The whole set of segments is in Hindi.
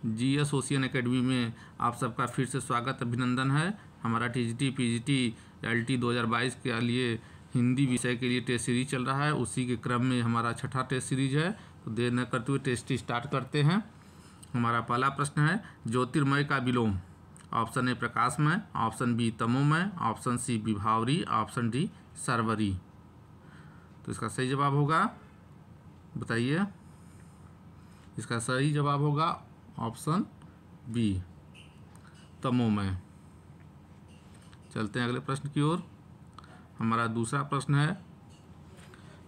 जीएस ओशियन एकेडमी में आप सबका फिर से स्वागत अभिनंदन है। हमारा टीजीटी पीजीटी एलटी 2022 के लिए हिंदी विषय के लिए टेस्ट सीरीज चल रहा है। उसी के क्रम में हमारा छठा टेस्ट सीरीज है। तो देर न करते हुए टेस्ट स्टार्ट करते हैं। हमारा पहला प्रश्न है, ज्योतिर्मय का विलोम। ऑप्शन ए प्रकाशमय, ऑप्शन बी तमोमय, ऑप्शन सी विभावरी, ऑप्शन डी सर्वरी। तो इसका सही जवाब होगा, बताइए। इसका सही जवाब होगा ऑप्शन बी तमोमय। चलते हैं अगले प्रश्न की ओर। हमारा दूसरा प्रश्न है,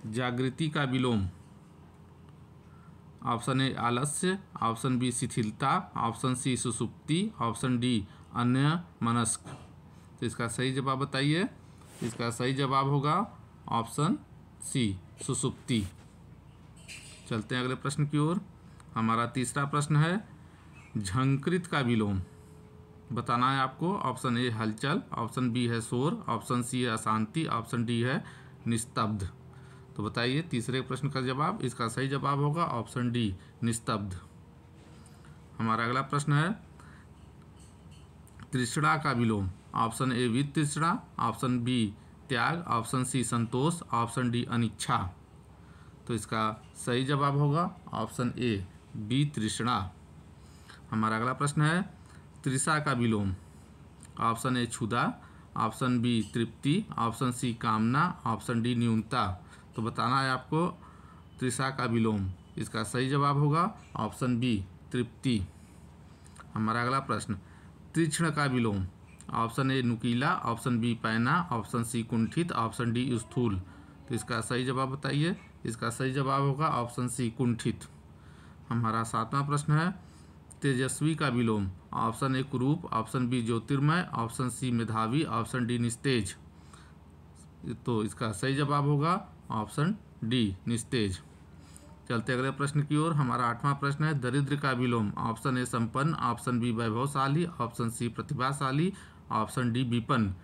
जागृति का विलोम। ऑप्शन ए आलस्य, ऑप्शन बी शिथिलता, ऑप्शन सी सुसुप्ति, ऑप्शन डी अन्य मनस्क। तो इसका सही जवाब बताइए। इसका सही जवाब होगा ऑप्शन सी सुसुप्ति। चलते हैं अगले प्रश्न की ओर। हमारा तीसरा प्रश्न है, झंकृत का विलोम। बताना है आपको। ऑप्शन ए हलचल, ऑप्शन बी है शोर, ऑप्शन सी है अशांति, ऑप्शन डी है निस्तब्ध। तो बताइए तीसरे प्रश्न का जवाब। इसका सही जवाब होगा ऑप्शन डी निस्तब्ध। हमारा अगला प्रश्न है, तृष्णा का विलोम। ऑप्शन ए वितृष्णा, ऑप्शन बी त्याग, ऑप्शन सी संतोष, ऑप्शन डी अनिच्छा। तो इसका सही जवाब होगा ऑप्शन ए वितृष्णा। हमारा अगला प्रश्न है, तृषा का विलोम। ऑप्शन ए क्षुधा, ऑप्शन बी तृप्ति, ऑप्शन सी कामना, ऑप्शन डी न्यूनता। तो बताना है आपको तृषा का विलोम। इसका सही जवाब होगा ऑप्शन बी तृप्ति। हमारा अगला प्रश्न, तीक्ष्ण का विलोम। ऑप्शन ए नुकीला, ऑप्शन बी पैना, ऑप्शन सी कुंठित, ऑप्शन डी स्थूल। तो इसका सही जवाब बताइए। इसका सही जवाब होगा ऑप्शन सी कुंठित। हमारा सातवां प्रश्न है, तेजस्वी का विलोम। ऑप्शन ए कुरूप, ऑप्शन बी ज्योतिर्मय, ऑप्शन सी मेधावी, ऑप्शन डी निस्तेज। तो इसका सही जवाब होगा ऑप्शन डी निस्तेज। चलते अगले प्रश्न की ओर। हमारा आठवां प्रश्न है, दरिद्र का विलोम। ऑप्शन ए संपन्न, ऑप्शन बी वैभवशाली, ऑप्शन सी प्रतिभाशाली, ऑप्शन डी विपन्न।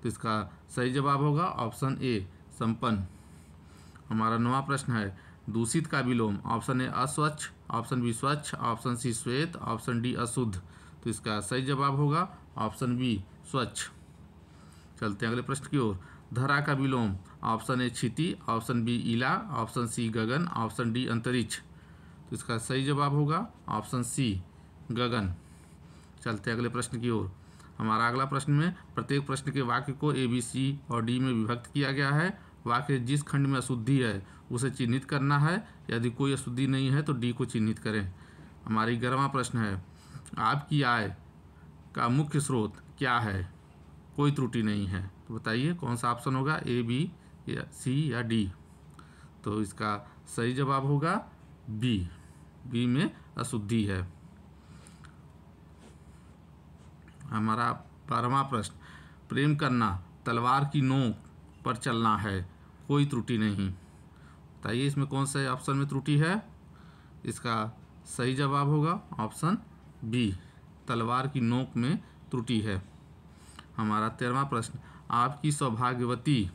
तो इसका सही जवाब होगा ऑप्शन ए संपन्न। हमारा नौवां प्रश्न है, दूषित का विलोम। ऑप्शन ए अस्वच्छ, ऑप्शन बी स्वच्छ, ऑप्शन सी श्वेत, ऑप्शन डी अशुद्ध। तो इसका सही जवाब होगा ऑप्शन बी स्वच्छ। चलते हैं अगले प्रश्न की ओर। धरा का विलोम। ऑप्शन ए क्षिति, ऑप्शन बी इला, ऑप्शन सी गगन, ऑप्शन डी अंतरिक्ष। तो इसका सही जवाब होगा ऑप्शन सी गगन। चलते हैं अगले प्रश्न की ओर। हमारा अगला प्रश्न में प्रत्येक प्रश्न के वाक्य को ए बी सी और डी में विभक्त किया गया है। वाक्य जिस खंड में अशुद्धि है उसे चिन्हित करना है। यदि कोई अशुद्धि नहीं है तो डी को चिन्हित करें। हमारी 11वां प्रश्न है, आपकी आय का मुख्य स्रोत क्या है? कोई त्रुटि नहीं है। तो बताइए कौन सा ऑप्शन होगा, ए बी या सी या डी। तो इसका सही जवाब होगा बी। बी में अशुद्धि है। हमारा 12वां प्रश्न, प्रेम करना तलवार की नोक पर चलना है, कोई त्रुटि नहीं। बताइए इसमें कौन से ऑप्शन में त्रुटि है? इसका सही जवाब होगा ऑप्शन बी, तलवार की नोक में त्रुटि है। हमारा 13वां प्रश्न, आपकी सौभाग्यवती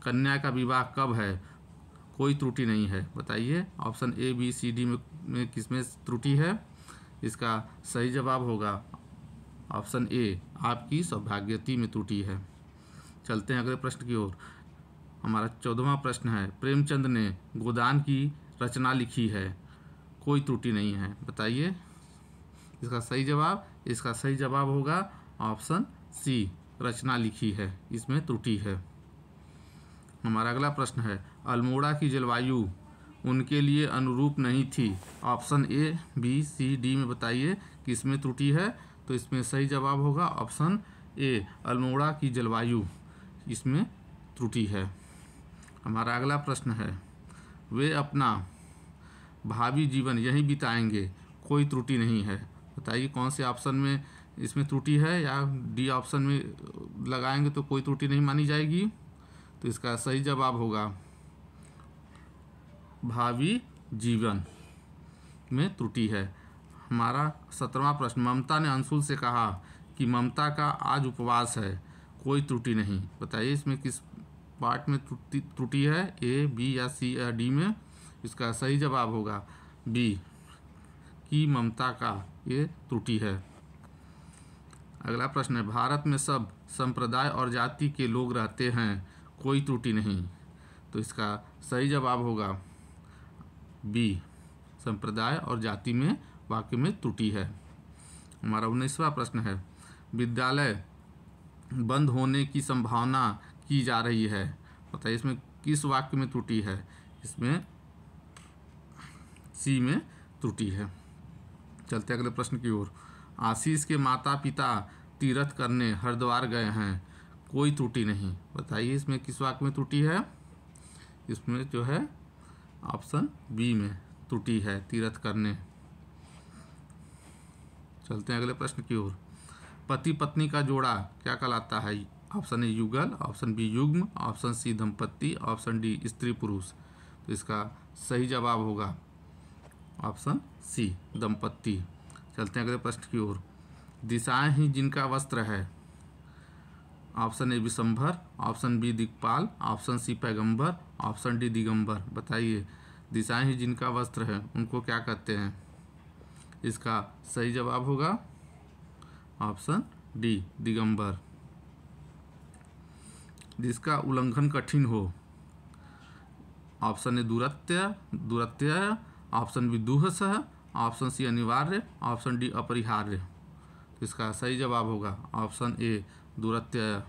कन्या का विवाह कब है? कोई त्रुटि नहीं है। बताइए option A B C D में किसमें त्रुटि है? इसका सही जवाब होगा ऑप्शन ए, आपकी सौभाग्यवती में त्रुटि है। चलते हैं अगले प्रश्न की ओर। हमारा 14वां प्रश्न है, प्रेमचंद ने गोदान की रचना लिखी है, कोई त्रुटि नहीं है। बताइए इसका सही जवाब। इसका सही जवाब होगा ऑप्शन सी, रचना लिखी है, इसमें त्रुटि है। हमारा अगला प्रश्न है, अल्मोड़ा की जलवायु उनके लिए अनुरूप नहीं थी। Option A B C D में बताइए कि इसमें त्रुटि है। तो इसमें सही जवाब होगा ऑप्शन ए, अल्मोड़ा की जलवायु, इसमें त्रुटि है। हमारा अगला प्रश्न है, वे अपना भावी जीवन यहीं बिताएंगे, कोई त्रुटि नहीं है। बताइए कौन से ऑप्शन में इसमें त्रुटि है, या डी ऑप्शन में लगाएंगे तो कोई त्रुटि नहीं मानी जाएगी। तो इसका सही जवाब होगा भावी जीवन में त्रुटि है। हमारा 17वां प्रश्न, ममता ने अंशुल से कहा कि ममता का आज उपवास है, कोई त्रुटि नहीं। बताइए इसमें किस पार्ट में त्रुटि है, ए बी या सी या डी में? इसका सही जवाब होगा बी, की ममता का ये त्रुटि है। अगला प्रश्न है, भारत में सब संप्रदाय और जाति के लोग रहते हैं, कोई त्रुटि नहीं। तो इसका सही जवाब होगा बी, संप्रदाय और जाति में वाक्य में त्रुटि है। हमारा 19वां प्रश्न है, विद्यालय बंद होने की संभावना की जा रही है, बताइए इसमें किस वाक्य में त्रुटि है। इसमें सी में त्रुटि है। चलते अगले प्रश्न की ओर। आशीष के माता पिता तीर्थ करने हरिद्वार गए हैं, कोई त्रुटि नहीं, बताइए इसमें किस वाक्य में त्रुटि है। इसमें जो है ऑप्शन बी में त्रुटि है, तीर्थ करने। चलते हैं अगले प्रश्न की ओर। पति पत्नी का जोड़ा क्या कहलाता है। ऑप्शन ए युगल, ऑप्शन बी युग्म, ऑप्शन सी दंपत्ति, ऑप्शन डी स्त्री पुरुष। तो इसका सही जवाब होगा ऑप्शन सी दंपत्ति। चलते हैं अगले प्रश्न की ओर। दिशाएं ही जिनका वस्त्र है। ऑप्शन ए विशंभर, ऑप्शन बी दिक्पाल, ऑप्शन सी पैगंबर, ऑप्शन डी दिगंबर। बताइए दिशाएं ही जिनका वस्त्र है उनको क्या कहते हैं। इसका सही जवाब होगा ऑप्शन डी दिगंबर। जिसका उल्लंघन कठिन हो। ऑप्शन ए दुरत्य, ऑप्शन बी दुहसह, ऑप्शन सी अनिवार्य, ऑप्शन डी अपरिहार्य। तो इसका सही जवाब होगा ऑप्शन ए दुरत्य।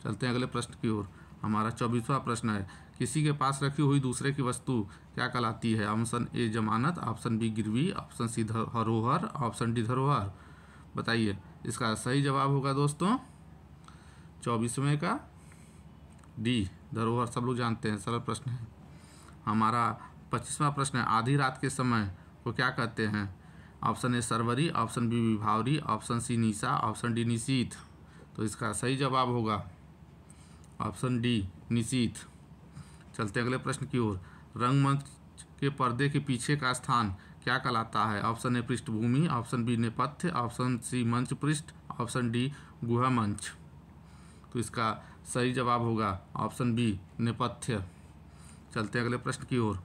चलते हैं अगले प्रश्न की ओर। हमारा 24वां प्रश्न है, किसी के पास रखी हुई दूसरे की वस्तु क्या कहलाती है। ऑप्शन ए जमानत, ऑप्शन बी गिरवी, ऑप्शन सी धरोहर, ऑप्शन डी धरोहर। बताइए इसका सही जवाब होगा दोस्तों 24वें का डी धरोहर। सब लोग जानते हैं, सरल प्रश्न है। हमारा 25वां प्रश्न है, आधी रात के समय को क्या कहते हैं। ऑप्शन ए सरवरी, ऑप्शन बी विभावरी, ऑप्शन सी निशा, ऑप्शन डी निशीथ। तो इसका सही जवाब होगा ऑप्शन डी निशीथ। चलते अगले प्रश्न की ओर। रंगमंच के पर्दे के पीछे का स्थान क्या कहलाता है। ऑप्शन ए पृष्ठभूमि, ऑप्शन बी नेपथ्य, ऑप्शन सी मंच पृष्ठ, ऑप्शन डी गुहा मंच। तो इसका सही जवाब होगा ऑप्शन बी नेपथ्य। चलते अगले प्रश्न की ओर।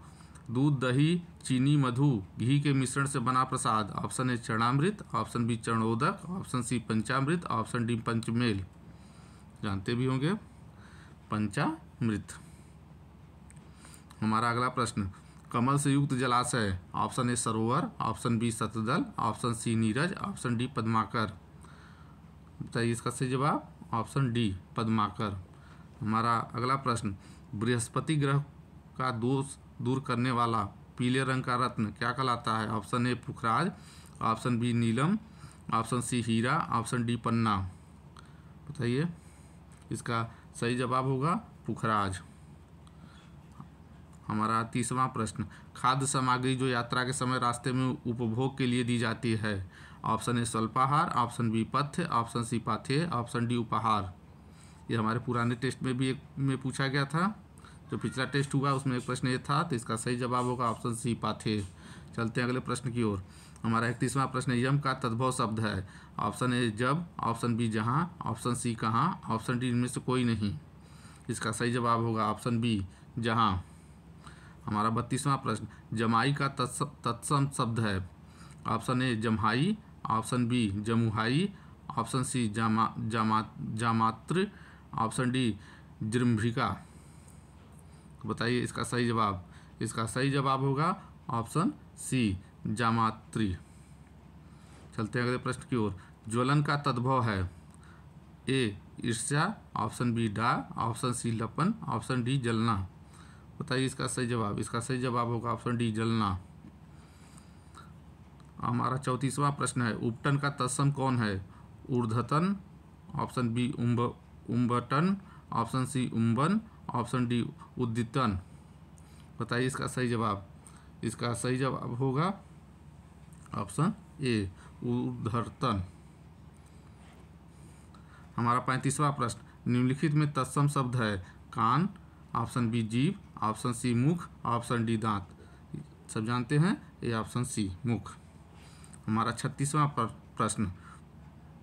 दूध दही चीनी मधु घी के मिश्रण से बना प्रसाद। ऑप्शन ए चरणामृत, ऑप्शन बी चरणोदक, ऑप्शन सी पंचामृत, ऑप्शन डी पंचमेल। जानते भी होंगे पंचामृत। हमारा अगला प्रश्न, कमल से युक्त जलाशय। ऑप्शन ए सरोवर, ऑप्शन बी सतदल, ऑप्शन सी नीरज, ऑप्शन डी पद्माकर। बताइए इसका सही जवाब ऑप्शन डी पद्माकर। हमारा अगला प्रश्न, बृहस्पति ग्रह का दोष दूर करने वाला पीले रंग का रत्न क्या कहलाता है। ऑप्शन ए पुखराज, ऑप्शन बी नीलम, ऑप्शन सी हीरा, ऑप्शन डी पन्ना। बताइए इसका सही जवाब होगा पुखराज। हमारा 30वां प्रश्न, खाद्य सामग्री जो यात्रा के समय रास्ते में उपभोग के लिए दी जाती है। ऑप्शन ए स्वल्पाहार, ऑप्शन बी पथ्य, ऑप्शन सी पाथेय, ऑप्शन डी उपहार। ये हमारे पुराने टेस्ट में भी एक में पूछा गया था, जो पिछला टेस्ट हुआ उसमें एक प्रश्न ये था। तो इसका सही जवाब होगा ऑप्शन सी पाथेय। चलते हैं अगले प्रश्न की ओर। हमारा 31वां प्रश्न, यम का तद्भव शब्द है। ऑप्शन ए जब, ऑप्शन बी जहाँ, ऑप्शन सी कहाँ, ऑप्शन डी इनमें से कोई नहीं। इसका सही जवाब होगा ऑप्शन बी जहाँ। हमारा 32वां प्रश्न, जमाई का तत्सम शब्द है। ऑप्शन ए जम्हाई, ऑप्शन बी जमुहाई, ऑप्शन सी जामात्र, ऑप्शन डी जृंभिका। तो बताइए इसका सही जवाब। इसका सही जवाब होगा ऑप्शन सी जामात्री। चलते हैं अगले प्रश्न की ओर। ज्वलन का तद्भव है। ए ईर्ष्या, ऑप्शन बी डाह, ऑप्शन सी लपन, ऑप्शन डी जलना। बताइए इसका सही जवाब। इसका सही जवाब होगा ऑप्शन डी जलना। हमारा 34वां प्रश्न है, उपटन का तत्सम कौन है। ऊर्ध्वतन, ऑप्शन बी उम्बटन, ऑप्शन सी उम्बन, ऑप्शन डी उद्दीतन। बताइए इसका सही जवाब। इसका सही जवाब होगा ऑप्शन ए ऊर्ध्वतन। हमारा 35वां प्रश्न, निम्नलिखित में तत्सम शब्द है। कान, ऑप्शन बी जीभ, ऑप्शन सी मुख, ऑप्शन डी दांत। सब जानते हैं ये ऑप्शन सी मुख। हमारा 36वां प्रश्न,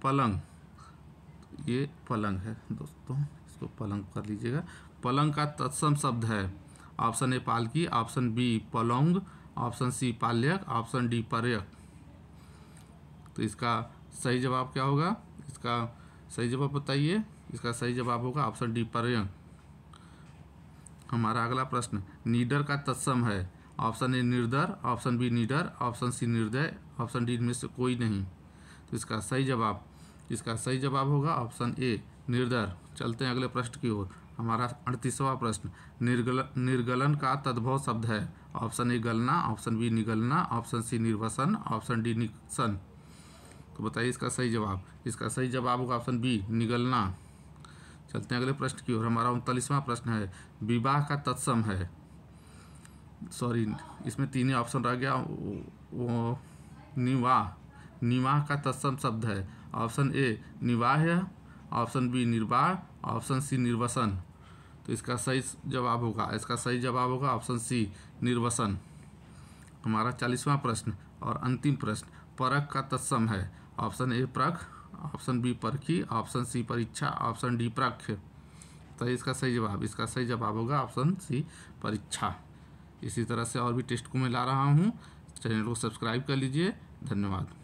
पलंग। ये पलंग है दोस्तों, इसको पलंग कर लीजिएगा। पलंग का तत्सम शब्द है। ऑप्शन ए पालकी, ऑप्शन बी पलौंग, ऑप्शन सी पाल्यक, ऑप्शन डी पर्यक। तो इसका सही जवाब क्या होगा? इसका सही जवाब बताइए। इसका सही जवाब होगा ऑप्शन डी पर्यक। हमारा अगला प्रश्न नीडर का तत्सम है। ऑप्शन ए निर्दर, ऑप्शन बी निडर, ऑप्शन सी निर्दय, ऑप्शन डी इनमें से कोई नहीं। तो इसका सही जवाब होगा ऑप्शन ए निर्दर। चलते हैं अगले प्रश्न की ओर। हमारा 38वां प्रश्न निर्गलन का तद्भव शब्द है। ऑप्शन ए गलना, ऑप्शन बी निगलना, ऑप्शन सी निर्वसन, ऑप्शन डी निक्सन। तो बताइए इसका सही जवाब। इसका सही जवाब होगा ऑप्शन बी निगलना। चलते हैं अगले प्रश्न की ओर। हमारा 39वां प्रश्न है विवाह का तत्सम है। सॉरी, इसमें 3 ही ऑप्शन रह गया। वो निवाह का तत्सम शब्द है। ऑप्शन ए निवाह्य, ऑप्शन बी निर्वाह, ऑप्शन सी निर्वसन। तो इसका सही जवाब होगा ऑप्शन सी निर्वसन। हमारा 40वां प्रश्न और अंतिम प्रश्न परख का तत्सम है। ऑप्शन ए परख, ऑप्शन बी परखी, ऑप्शन सी परीक्षा, ऑप्शन डी प्रख्य। तो इसका सही जवाब होगा ऑप्शन सी परीक्षा। इसी तरह से और भी टेस्ट को मैं ला रहा हूँ। चैनल को सब्सक्राइब कर लीजिए। धन्यवाद।